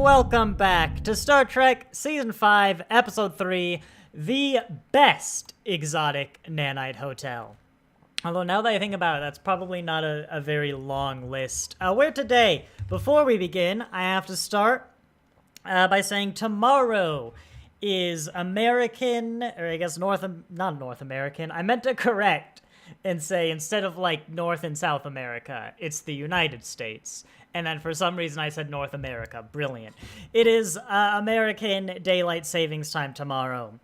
Welcome back to Star Trek Season 5, Episode 3, The Best Exotic Nanite Hotel. Although now that I think about it, that's probably not a very long list. Where today, before we begin, I have to start by saying tomorrow is American, or I guess not North American. I meant to correct and say instead of like North and South America, it's the United States. And then for some reason I said North America. Brilliant. It is American Daylight Savings Time tomorrow.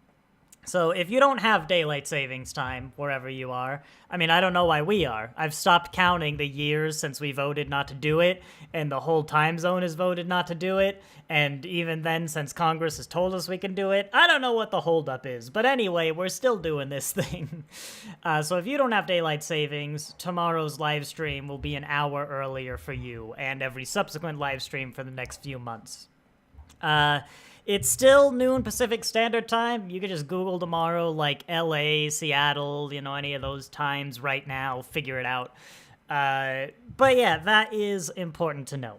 So if you don't have Daylight Savings Time wherever you are, I mean, I don't know why we are. I've stopped counting the years since we voted not to do it, and the whole time zone has voted not to do it, and even then, since Congress has told us we can do it, I don't know what the holdup is. But anyway, we're still doing this thing. So if you don't have Daylight Savings, tomorrow's live stream will be an hour earlier for you, and every subsequent live stream for the next few months. It's still noon Pacific Standard Time. You could just Google tomorrow, like LA, Seattle, any of those times right now, figure it out. But yeah, that is important to know.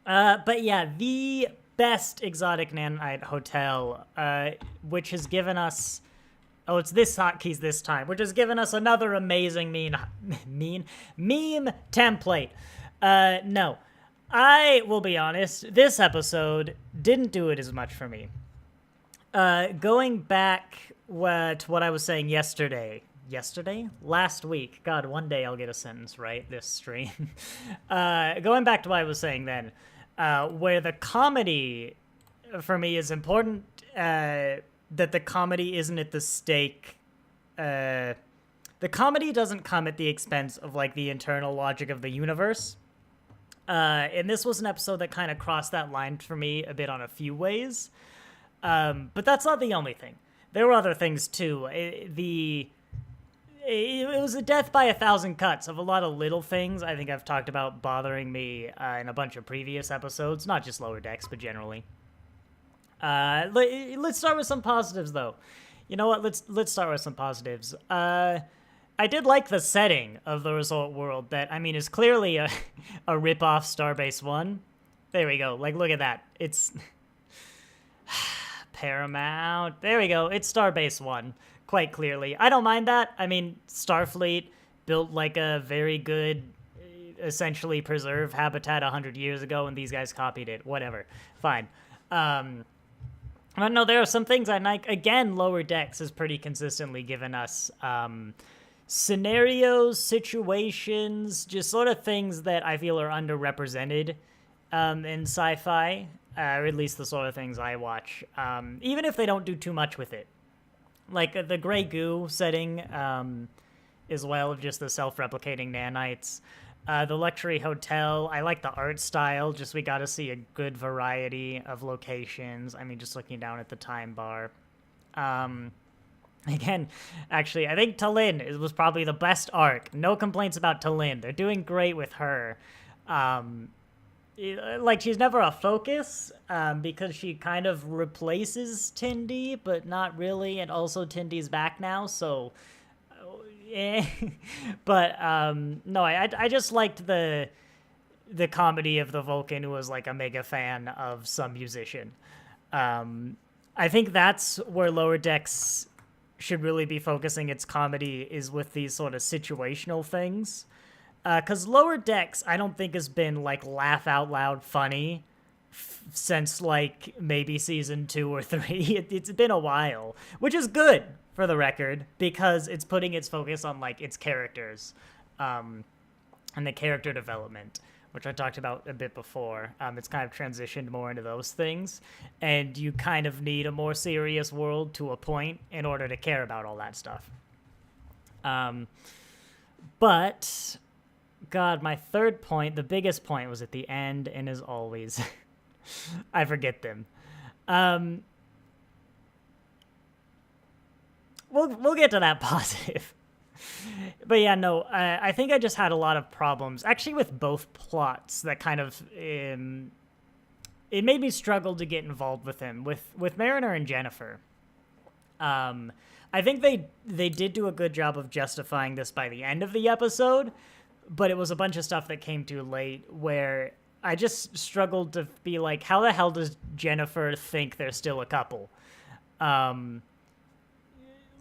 But yeah, the best exotic Nanite hotel, which has given us, it's this hotkeys this time, which has given us another amazing meme template. No. I will be honest, this episode didn't do it as much for me. Going back to what I was saying last week, God, one day I'll get a sentence right, this stream. Going back to what I was saying then, where the comedy for me is important, that the comedy isn't at the stake. The comedy doesn't come at the expense of like the internal logic of the universe. And this was an episode that kind of crossed that line for me a bit on a few ways. But that's not the only thing. There were other things too. It was a death by 1,000 cuts of a lot of little things I think I've talked about bothering me in a bunch of previous episodes, not just Lower Decks, but generally. Let's start with some positives though. You know what? Let's start with some positives. I did like the setting of the resort world that, I mean, is clearly a rip-off Starbase 1. There we go. Like, look at that. It's Paramount. There we go. It's Starbase 1, quite clearly. I don't mind that. I mean, Starfleet built, like, a very good, essentially preserved habitat 100 years ago, and these guys copied it. Whatever. Fine. But no, there are some things I like. Again, Lower Decks has pretty consistently given us scenarios, situations, just sort of things that I feel are underrepresented in sci-fi, or at least the sort of things I watch, even if they don't do too much with it. Like the Grey Goo setting, as well, of just the self-replicating nanites. The luxury hotel, I like the art style, just we got to see a good variety of locations. I mean, just looking down at the time bar. Again, actually, I think T'Lyn was probably the best arc. No complaints about T'Lyn. They're doing great with her. Like, she's never a focus, because she kind of replaces Tindy, but not really, and also Tindy's back now, so But, no, I just liked the comedy of the Vulcan who was, like, a mega fan of some musician. I think that's where Lower Decks should really be focusing its comedy, is with these sort of situational things. Because Lower Decks, I don't think has been, like, laugh out loud funny since, like, maybe season 2 or 3. It's been a while, which is good, for the record, because it's putting its focus on, like, its characters, and the character development, which I talked about a bit before. It's kind of transitioned more into those things, and you kind of need a more serious world to a point in order to care about all that stuff. But, God, my third point, the biggest point, was at the end, and as always, I forget them. We'll get to that positive. But yeah, no, I think I just had a lot of problems, actually, with both plots that kind of, it made me struggle to get involved with him, with Mariner and Jennifer. I think they did do a good job of justifying this by the end of the episode, but it was a bunch of stuff that came too late where I just struggled to be like, how the hell does Jennifer think they're still a couple?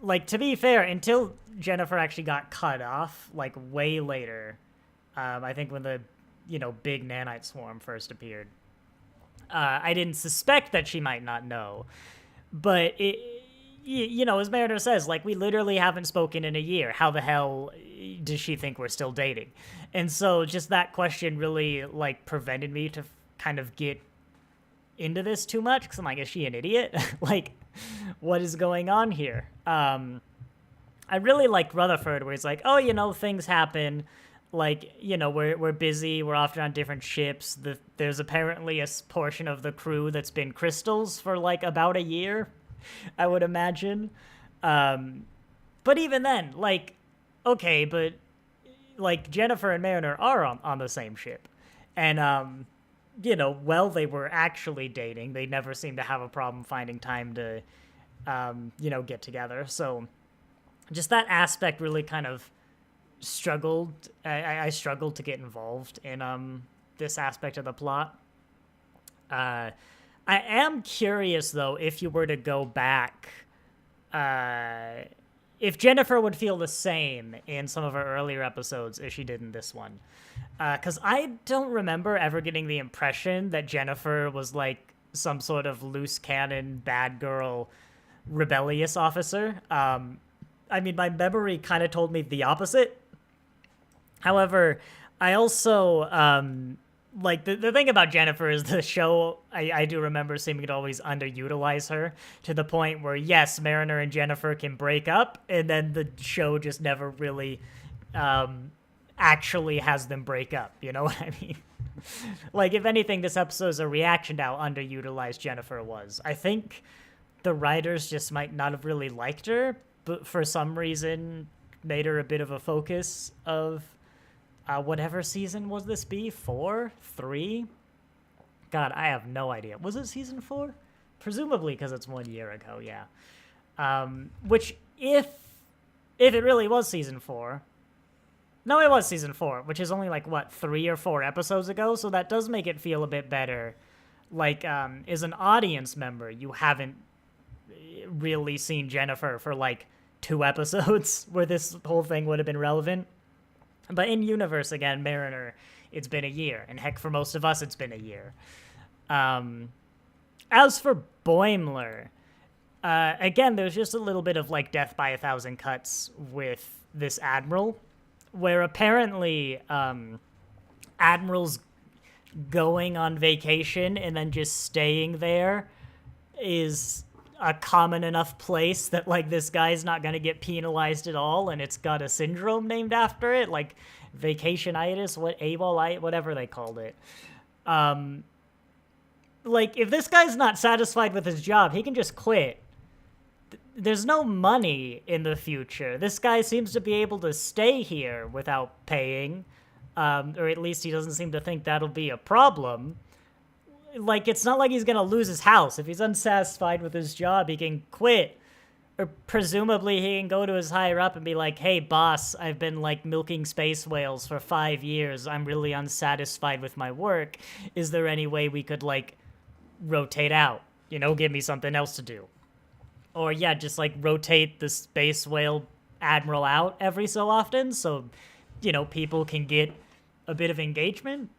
Like, to be fair, until Jennifer actually got cut off, like, way later, I think when the, big nanite swarm first appeared, I didn't suspect that she might not know. But, as Mariner says, like, we literally haven't spoken in a year. How the hell does she think we're still dating? And so just that question really, like, prevented me to kind of get into this too much, because I'm like, is she an idiot? Like, what is going on here? I really like Rutherford, where he's like, oh, things happen. Like, we're busy. We're often on different ships. There's apparently a portion of the crew that's been crystals for, like, about a year, I would imagine. But even then, like, okay, but, like, Jennifer and Mariner are on the same ship. And, they were actually dating. They never seemed to have a problem finding time to, get together. So just that aspect really kind of struggled. I struggled to get involved in this aspect of the plot. I am curious, though, if you were to go back, if Jennifer would feel the same in some of her earlier episodes as she did in this one. Because I don't remember ever getting the impression that Jennifer was, like, some sort of loose cannon, bad girl, rebellious officer. I mean, my memory kind of told me the opposite. However, I also, like, the thing about Jennifer is the show, I do remember seeming to always underutilize her to the point where, yes, Mariner and Jennifer can break up, and then the show just never really actually has them break up. You know what I mean? Like, if anything, this episode is a reaction to how underutilized Jennifer was. I think the writers just might not have really liked her, but for some reason made her a bit of a focus of whatever season was this be? 4? 3? God, I have no idea. Was it season 4? Presumably, because it's 1 year ago, yeah. Which, if it really was season 4... No, it was season 4, which is only, like, 3 or 4 episodes ago, so that does make it feel a bit better. Like, as an audience member, you haven't really seen Jennifer for, like, 2 episodes where this whole thing would have been relevant. But in universe, again, Mariner, it's been a year. And heck, for most of us, it's been a year. As for Boimler, again, there's just a little bit of, like, death by 1,000 cuts with this Admiral, where apparently Admirals going on vacation and then just staying there is a common enough place that, like, this guy's not going to get penalized at all, and it's got a syndrome named after it, like vacationitis, whatever they called it. Like, if this guy's not satisfied with his job, he can just quit. There's no money in the future. This guy seems to be able to stay here without paying, or at least he doesn't seem to think that'll be a problem. Like, it's not like he's gonna lose his house. If he's unsatisfied with his job, he can quit. Or presumably he can go to his higher up and be like, hey, boss, I've been, like, milking space whales for 5 years. I'm really unsatisfied with my work. Is there any way we could, like, rotate out? Give me something else to do. Or, yeah, just, like, rotate the space whale admiral out every so often so, people can get a bit of engagement.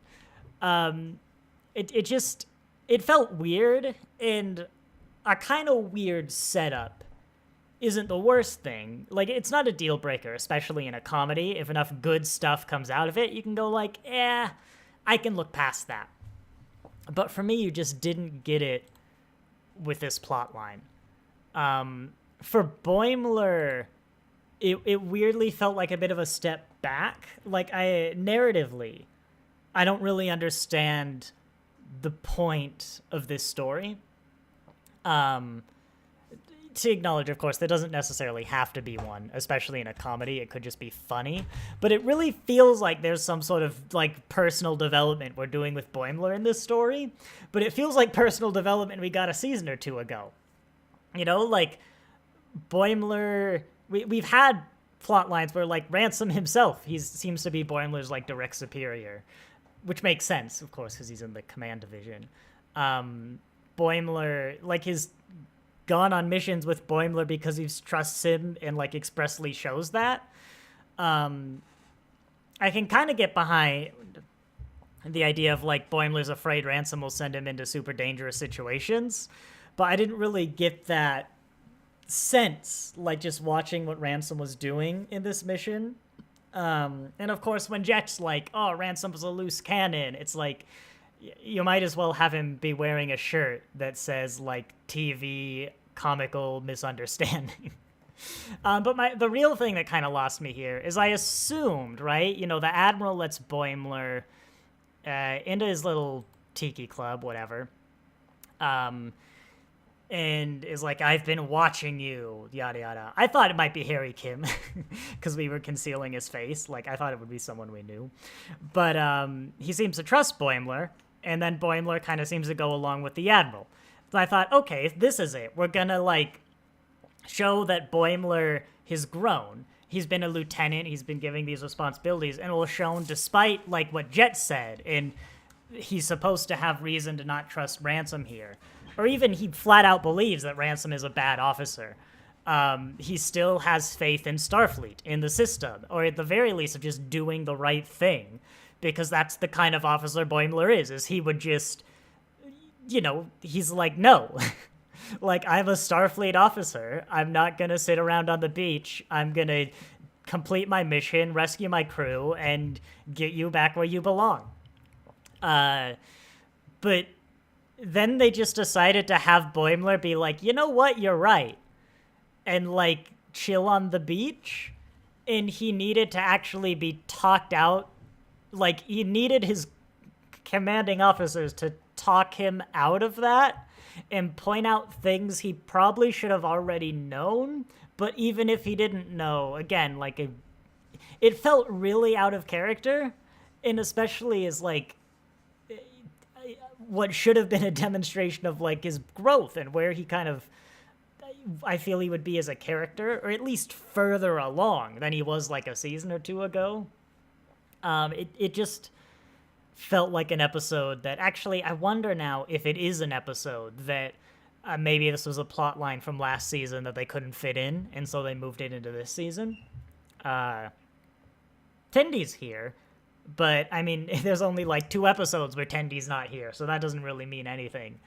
It felt weird, and a kind of weird setup isn't the worst thing. Like, it's not a deal breaker, especially in a comedy. If enough good stuff comes out of it, you can go like, I can look past that. But for me, you just didn't get it with this plot line. For Boimler, it weirdly felt like a bit of a step back. Like, narratively, I don't really understand the point of this story. To acknowledge, of course, there doesn't necessarily have to be one, especially in a comedy. It could just be funny. But it really feels like there's some sort of, like, personal development we're doing with Boimler in this story. But it feels like personal development we got a season or 2 ago. Like, Boimler... We've had plot lines where, like, Ransom himself, he seems to be Boimler's, like, direct superior. which makes sense, of course, because he's in the command division. Boimler, like, his gone on missions with Boimler because he trusts him and, like, expressly shows that. I can kind of get behind the idea of, like, Boimler's afraid Ransom will send him into super dangerous situations, but I didn't really get that sense, like, just watching what Ransom was doing in this mission. And of course, when Jet's like, oh, Ransom's a loose cannon, it's like, you might as well have him be wearing a shirt that says, like, TV comical misunderstanding. But the real thing that kind of lost me here is I assumed, right, you know, the Admiral lets Boimler into his little tiki club, whatever, and is like, I've been watching you, yada yada. I thought it might be Harry Kim, because we were concealing his face. Like, I thought it would be someone we knew. But he seems to trust Boimler, and then Boimler kind of seems to go along with the Admiral. So I thought, okay, this is it. We're gonna, like, show that Boimler has grown. He's been a lieutenant, he's been giving these responsibilities, and it was shown despite, like, what Jet said, and he's supposed to have reason to not trust Ransom here. Or even he flat out believes that Ransom is a bad officer. He still has faith in Starfleet, in the system, or at the very least of just doing the right thing, because that's the kind of officer Boimler is he would just, you know, he's like, no. Like, I'm a Starfleet officer. I'm not going to sit around on the beach. I'm going to complete my mission, rescue my crew, and get you back where you belong. But then they just decided to have Boimler be like, you know what, you're right. And, like, chill on the beach. And he needed to actually be talked out. Like, he needed his commanding officers to talk him out of that and point out things he probably should have already known. But even if he didn't know, again, like, it felt really out of character. And especially as, like, what should have been a demonstration of, like, his growth and where he kind of, I feel he would be as a character, or at least further along than he was, like, a season or two ago. It just felt like an episode that, actually, I wonder now if it is an episode that maybe this was a plot line from last season that they couldn't fit in, and so they moved it into this season. Tendy's here, but, I mean, there's only, like, 2 episodes where Tendy's not here, so that doesn't really mean anything.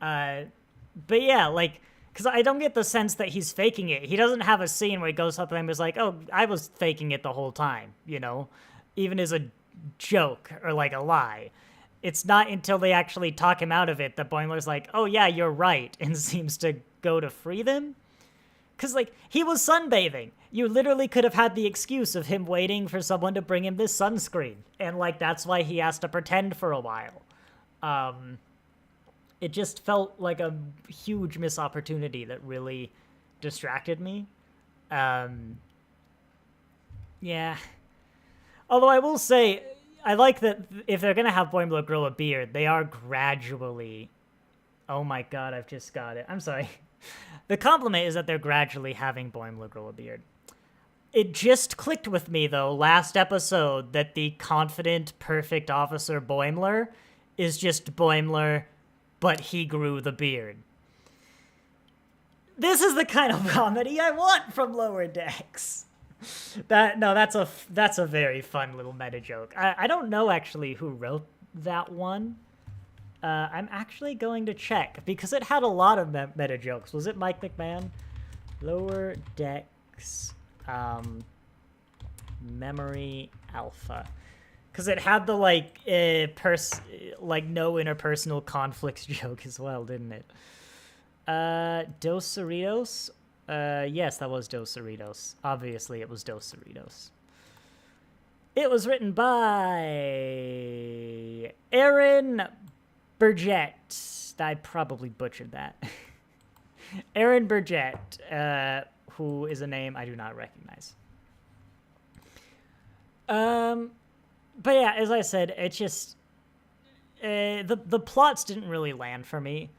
But, yeah, like, because I don't get the sense that he's faking it. He doesn't have a scene where he goes up to them and is like, oh, I was faking it the whole time, you know? Even as a joke or, like, a lie. It's not until they actually talk him out of it that Boimler's like, oh, yeah, you're right, and seems to go to free them. Because, like, he was sunbathing. You literally could have had the excuse of him waiting for someone to bring him this sunscreen. And, like, that's why he has to pretend for a while. It just felt like a huge missed opportunity that really distracted me. Yeah. Although I will say, I like that if they're going to have Boimler grow a beard, they are gradually... Oh my god, I've just got it. I'm sorry. The compliment is that they're gradually having Boimler grow a beard. It just clicked with me, though, last episode, that the confident, perfect officer Boimler is just Boimler, but he grew the beard. This is the kind of comedy I want from Lower Decks. That's a very fun little meta joke. I don't know, actually, who wrote that one. I'm actually going to check, because it had a lot of meta jokes. Was it Mike McMahon? Lower Decks Memory Alpha. Because it had the, like, no interpersonal conflicts joke as well, didn't it? Dos Cerritos? Yes, that was Dos Cerritos. Obviously, it was Dos Cerritos. It was written by Aaron Burgett. I probably butchered that. Aaron Burgett, who is a name I do not recognize. But yeah, as I said, it just... the plots didn't really land for me.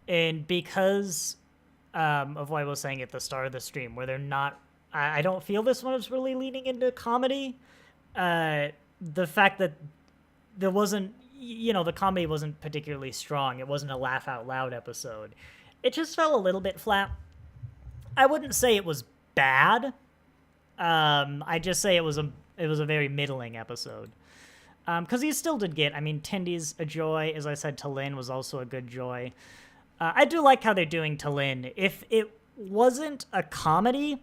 And because of what I was saying at the start of the stream, where they're not... I don't feel this one is really leaning into comedy. The fact that there wasn't, the comedy wasn't particularly strong. It wasn't a laugh out loud episode. It just fell a little bit flat. I wouldn't say it was bad. I just say it was a very middling episode. Because he still did get, Tindy's a joy. As I said, Talin was also a good joy. I do like how they're doing Talin. If it wasn't a comedy,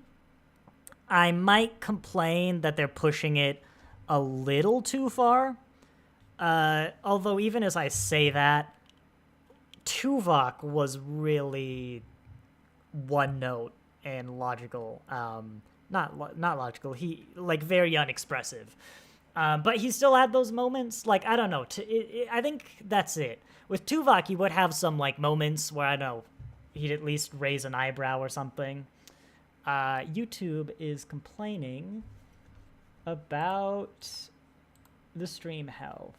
I might complain that they're pushing it a little too far. Although even as I say that, Tuvok was really one note and logical. Not logical. He very unexpressive. But he still had those moments. I don't know. I think that's it. With Tuvok, he would have some moments where I don't know he'd at least raise an eyebrow or something. YouTube is complaining about the stream health.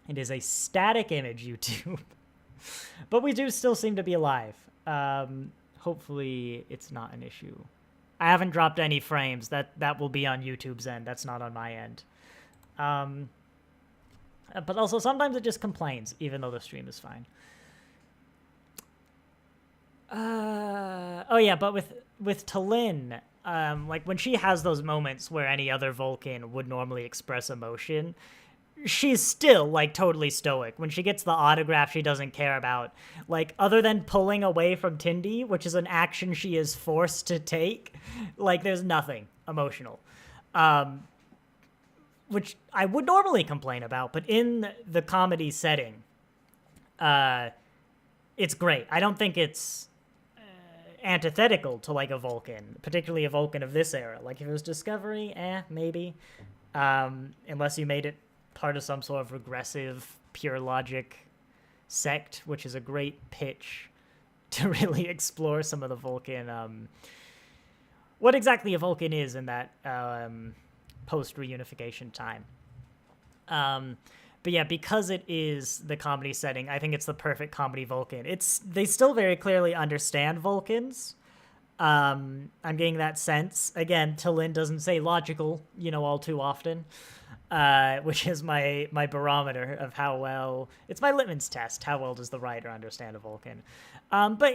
It is a static image, YouTube. But we do still seem to be alive. Hopefully it's not an issue. I haven't dropped any frames. That will be on YouTube's end. That's not on my end. But also sometimes it just complains, even though the stream is fine. Oh yeah, but with Talin, when she has those moments where any other Vulcan would normally express emotion, she's still totally stoic. When she gets the autograph she doesn't care about, other than pulling away from Tindy, which is an action she is forced to take, there's nothing emotional. Which I would normally complain about, but in the comedy setting, it's great. I don't think it's antithetical to a Vulcan, particularly a Vulcan of this era. If it was Discovery, maybe. Unless you made it part of some sort of regressive, pure logic sect, which is a great pitch to really explore some of the Vulcan, what exactly a Vulcan is in that post-reunification time. But yeah, because it is the comedy setting, I think it's the perfect comedy Vulcan. They still very clearly understand Vulcans. I'm getting that sense. Again, Talin doesn't say logical, all too often. Which is my barometer of how well... It's my litmus test. How well does the writer understand a Vulcan? But,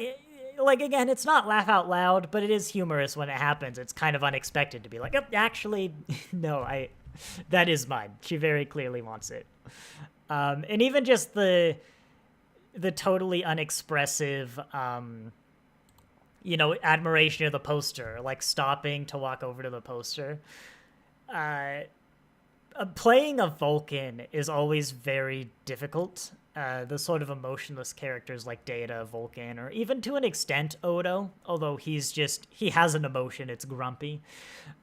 again, it's not laugh out loud, but it is humorous when it happens. It's kind of unexpected to be oh, actually, no, that is mine. She very clearly wants it. And even just the totally unexpressive, admiration of the poster, stopping to walk over to the poster. Playing a Vulcan is always very difficult. The sort of emotionless characters like Data, Vulcan, or even to an extent Odo, although he has an emotion, it's grumpy.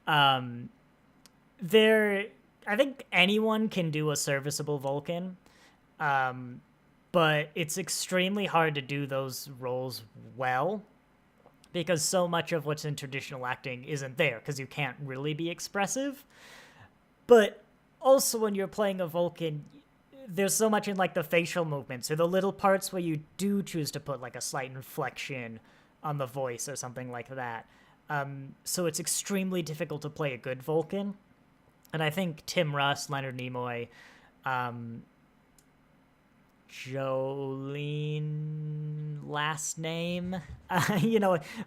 I think anyone can do a serviceable Vulcan, but it's extremely hard to do those roles well, because so much of what's in traditional acting isn't there, because you can't really be expressive. But also, when you're playing a Vulcan, there's so much in the facial movements or the little parts where you do choose to put a slight inflection on the voice or something like that. So it's extremely difficult to play a good Vulcan. And I think Tim Russ, Leonard Nimoy, Jolene last name,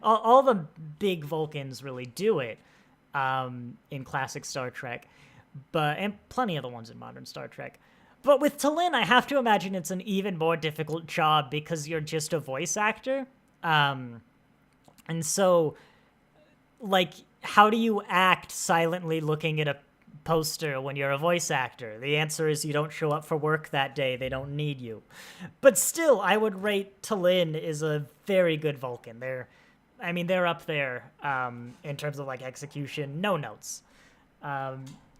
all the big Vulcans really do it in classic Star Trek. And plenty of the ones in modern Star Trek. But with Talin, I have to imagine it's an even more difficult job because you're just a voice actor. And so, how do you act silently looking at a poster when you're a voice actor? The answer is you don't show up for work that day. They don't need you. But still, I would rate Talin as a very good Vulcan. They're up there in terms of execution, no notes.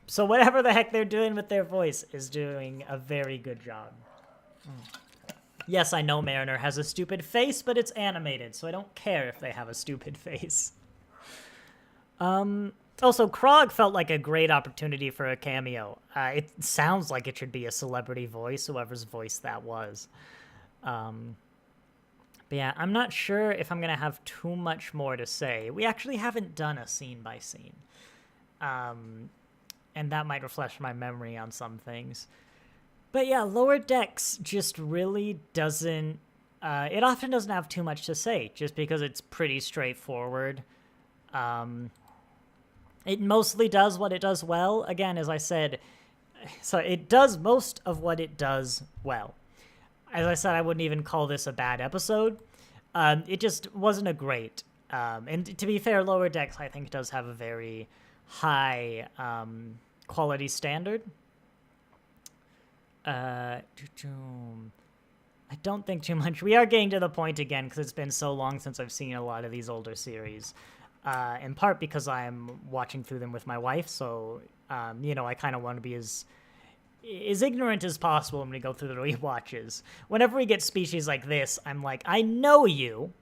So whatever the heck they're doing with their voice is doing a very good job. Yes, I know Mariner has a stupid face, but it's animated, so I don't care if they have a stupid face. Also, Krog felt like a great opportunity for a cameo. It sounds like it should be a celebrity voice, whoever's voice that was. But yeah, I'm not sure if I'm going to have too much more to say. We actually haven't done a scene by scene. and that might refresh my memory on some things. But yeah, Lower Decks just really doesn't... it often doesn't have too much to say, just because it's pretty straightforward. It mostly does what it does well. Again, as I said, so it does most of what it does well. As I said, I wouldn't even call this a bad episode. It just wasn't a great. And to be fair, Lower Decks, I think, does have a very high quality standard. I don't think too much. We are getting to the point again because it's been so long since I've seen a lot of these older series. In part because I'm watching through them with my wife, so, I kind of want to be as ignorant as possible when we go through the rewatches. Whenever we get species like this, I'm like, I know you,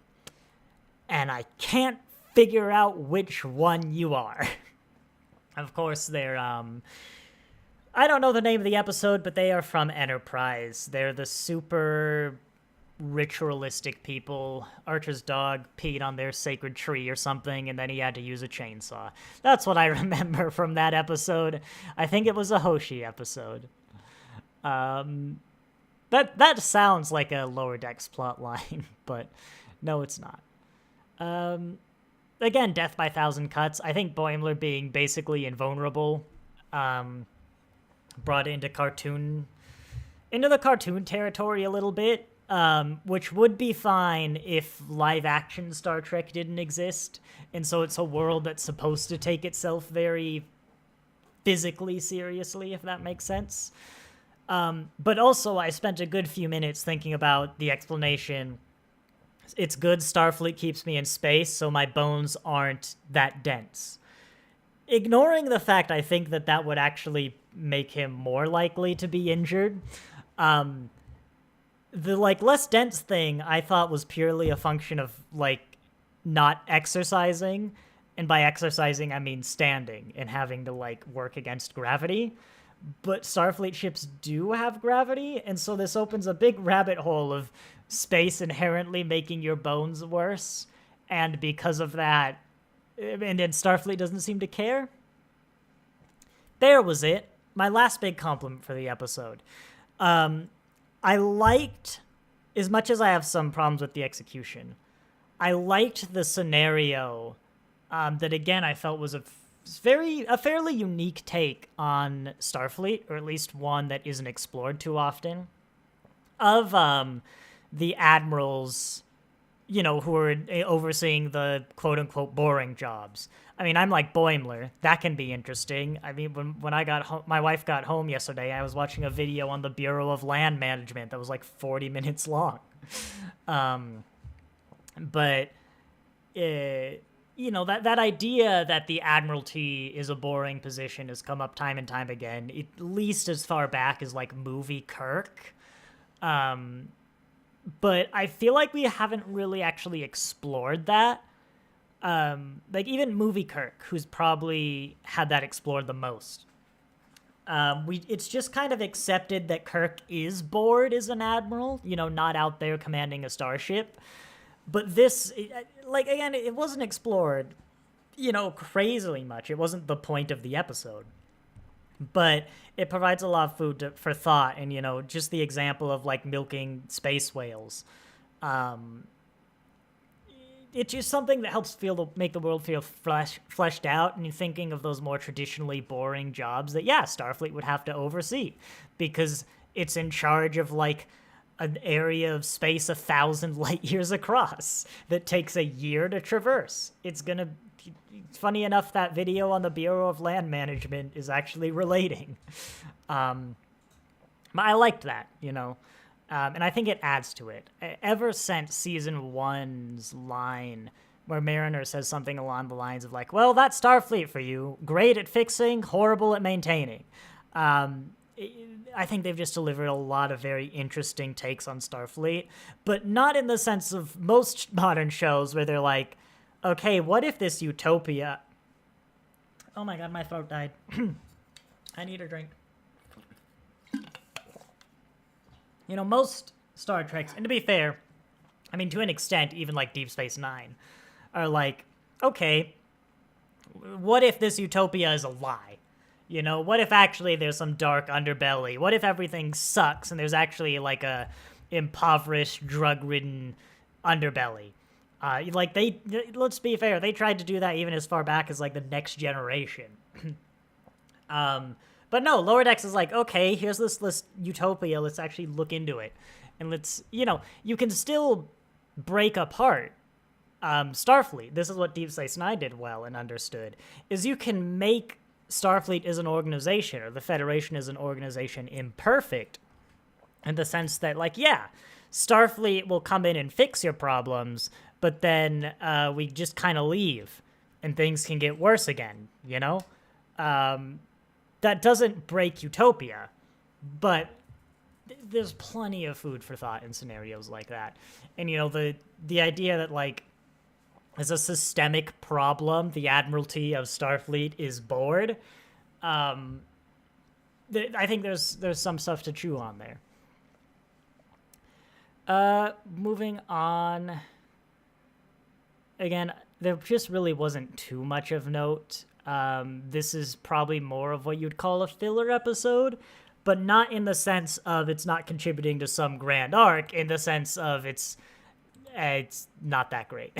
and I can't figure out which one you are. Of course, they're, I don't know the name of the episode, but they are from Enterprise. They're the super ritualistic people. Archer's dog peed on their sacred tree or something, and then he had to use a chainsaw. That's what I remember from that episode. I think it was a Hoshi episode. That sounds like a Lower Decks plotline, but no, it's not. Again, death by 1,000 cuts. I think Boimler being basically invulnerable, brought into the cartoon territory a little bit, which would be fine if live action Star Trek didn't exist, and so it's a world that's supposed to take itself very physically seriously, if that makes sense. But also, I spent a good few minutes thinking about the explanation. It's good Starfleet keeps me in space, so my bones aren't that dense. Ignoring the fact I think that would actually make him more likely to be injured. The, less dense thing I thought was purely a function of, not exercising. And by exercising, I mean standing and having to, work against gravity. But Starfleet ships do have gravity, and so this opens a big rabbit hole of space inherently making your bones worse. And because of that, and then Starfleet doesn't seem to care. There was it. My last big compliment for the episode. I liked, as much as I have some problems with the execution, I liked the scenario that, again, I felt was a fairly unique take on Starfleet, or at least one that isn't explored too often, of the admirals, who are overseeing the quote-unquote boring jobs. I mean, I'm like Boimler. That can be interesting. I mean, when I got home, my wife got home yesterday, I was watching a video on the Bureau of Land Management that was 40 minutes long. But, that idea that the Admiralty is a boring position has come up time and time again, at least as far back as, movie Kirk. But I feel like we haven't really actually explored that. Even movie Kirk, who's probably had that explored the most. It's just kind of accepted that Kirk is bored as an admiral, not out there commanding a starship. But this, again, it wasn't explored, crazily much. It wasn't the point of the episode. But it provides a lot of food for thought, and, just the example of, milking space whales. It's just something that helps make the world feel fleshed out, and you're thinking of those more traditionally boring jobs that, Starfleet would have to oversee, because it's in charge of, an area of space 1,000 light years across that takes a year to traverse. Funny enough, that video on the Bureau of Land Management is actually relating. But I liked that, and I think it adds to it. Ever since season 1's line where Mariner says something along the lines of well, that's Starfleet for you. Great at fixing, horrible at maintaining. I think they've just delivered a lot of very interesting takes on Starfleet, but not in the sense of most modern shows where they're okay, what if this utopia... Oh my god, my throat died. I need a drink. Most Star Treks, and to be fair, I mean, to an extent, even Deep Space Nine, are okay, what if this utopia is a lie? You know, what if actually there's some dark underbelly? What if everything sucks and there's actually like a impoverished, drug-ridden underbelly? Let's be fair, they tried to do that even as far back as like the Next Generation. But no, Lower Decks is like, okay, here's this utopia, let's actually look into it. And let's, you can still break apart Starfleet. This is what Deep Space Nine did well and understood, is you can make Starfleet as an organization, or the Federation as an organization, imperfect, in the sense that, like, yeah, Starfleet will come in and fix your problems, but then we just kind of leave, and things can get worse again, That doesn't break Utopia, but there's plenty of food for thought in scenarios like that. And, the idea that, like, as a systemic problem, the Admiralty of Starfleet is bored, I think there's some stuff to chew on there. Moving on. Again, there just really wasn't too much of note. This is probably more of what you'd call a filler episode, but not in the sense of it's not contributing to some grand arc, in the sense of it's not that great.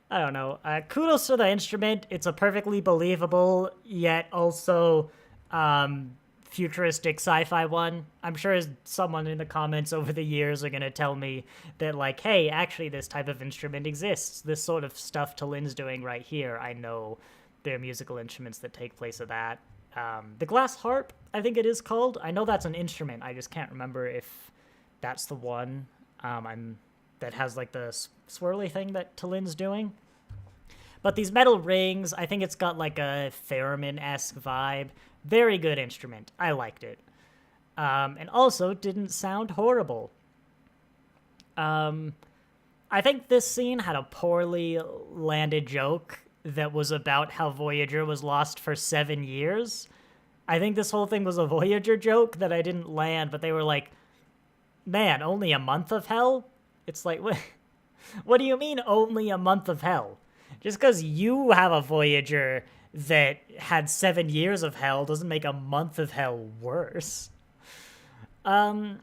I don't know. Kudos to the instrument. It's a perfectly believable, yet also futuristic sci-fi one. I'm sure someone in the comments over the years are going to tell me that, like, hey, actually this type of instrument exists. This sort of stuff Talin's doing right here. I know there are musical instruments that take place of that. The glass harp, I think it is called. I know that's an instrument. I just can't remember if that's the one that has, like, the swirly thing that Talin's doing. But these metal rings, I think it's got, like, a theremin-esque vibe. Very good instrument. I liked it. And also didn't sound horrible. I think this scene had a poorly landed joke that was about how Voyager was lost for 7 years. I think this whole thing was a Voyager joke that I didn't land, but they were like, man, only a month of hell? It's like, what do you mean only a month of hell? Just because you have a Voyager that had 7 years of hell doesn't make a month of hell worse. But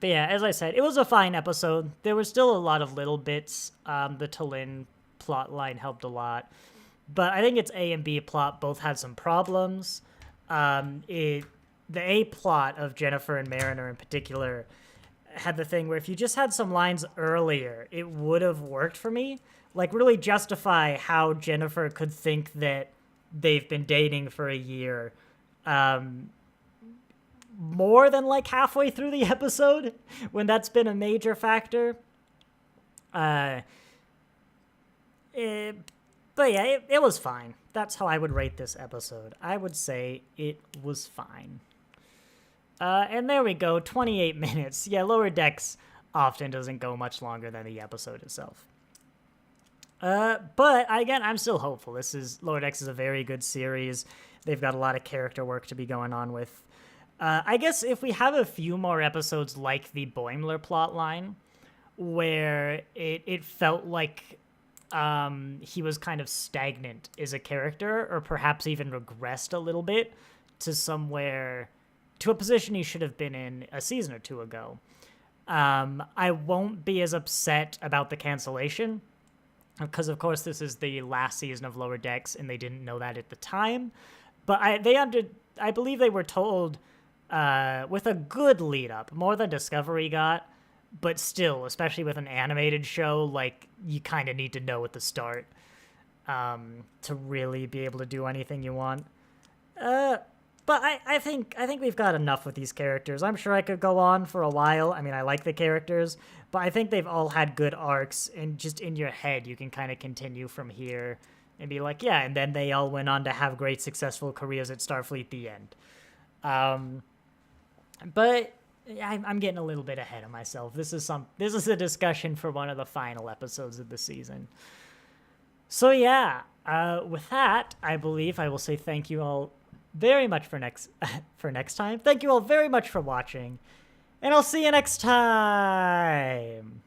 yeah, as I said, it was a fine episode. There was still a lot of little bits. The Talin plot line helped a lot. But I think its A and B plot both had some problems. The A plot of Jennifer and Mariner in particular had the thing where if you just had some lines earlier, it would have worked for me. Like, really justify how Jennifer could think that they've been dating for a year more than, like, halfway through the episode, when that's been a major factor. But yeah, it was fine. That's how I would rate this episode. I would say it was fine. And there we go, 28 minutes. Yeah, Lower Decks often doesn't go much longer than the episode itself. But again, I'm still hopeful. Lower Decks is a very good series. They've got a lot of character work to be going on with. I guess if we have a few more episodes like the Boimler plotline, where it felt like he was kind of stagnant as a character, or perhaps even regressed a little bit to a position he should have been in a season or two ago. I won't be as upset about the cancellation, because of course this is the last season of Lower Decks, and they didn't know that at the time. But I believe they were told with a good lead up, more than Discovery got, but still, especially with an animated show, like, you kind of need to know at the start to really be able to do anything you want. But I think we've got enough with these characters. I'm sure I could go on for a while. I mean, I like the characters, but I think they've all had good arcs, and just in your head, you can kind of continue from here and be like, yeah, and then they all went on to have great, successful careers at Starfleet, the end. But I'm getting a little bit ahead of myself. This is a discussion for one of the final episodes of the season. So yeah, with that, I believe I will say thank you all very much for next time. Thank you all very much for watching, and I'll see you next time.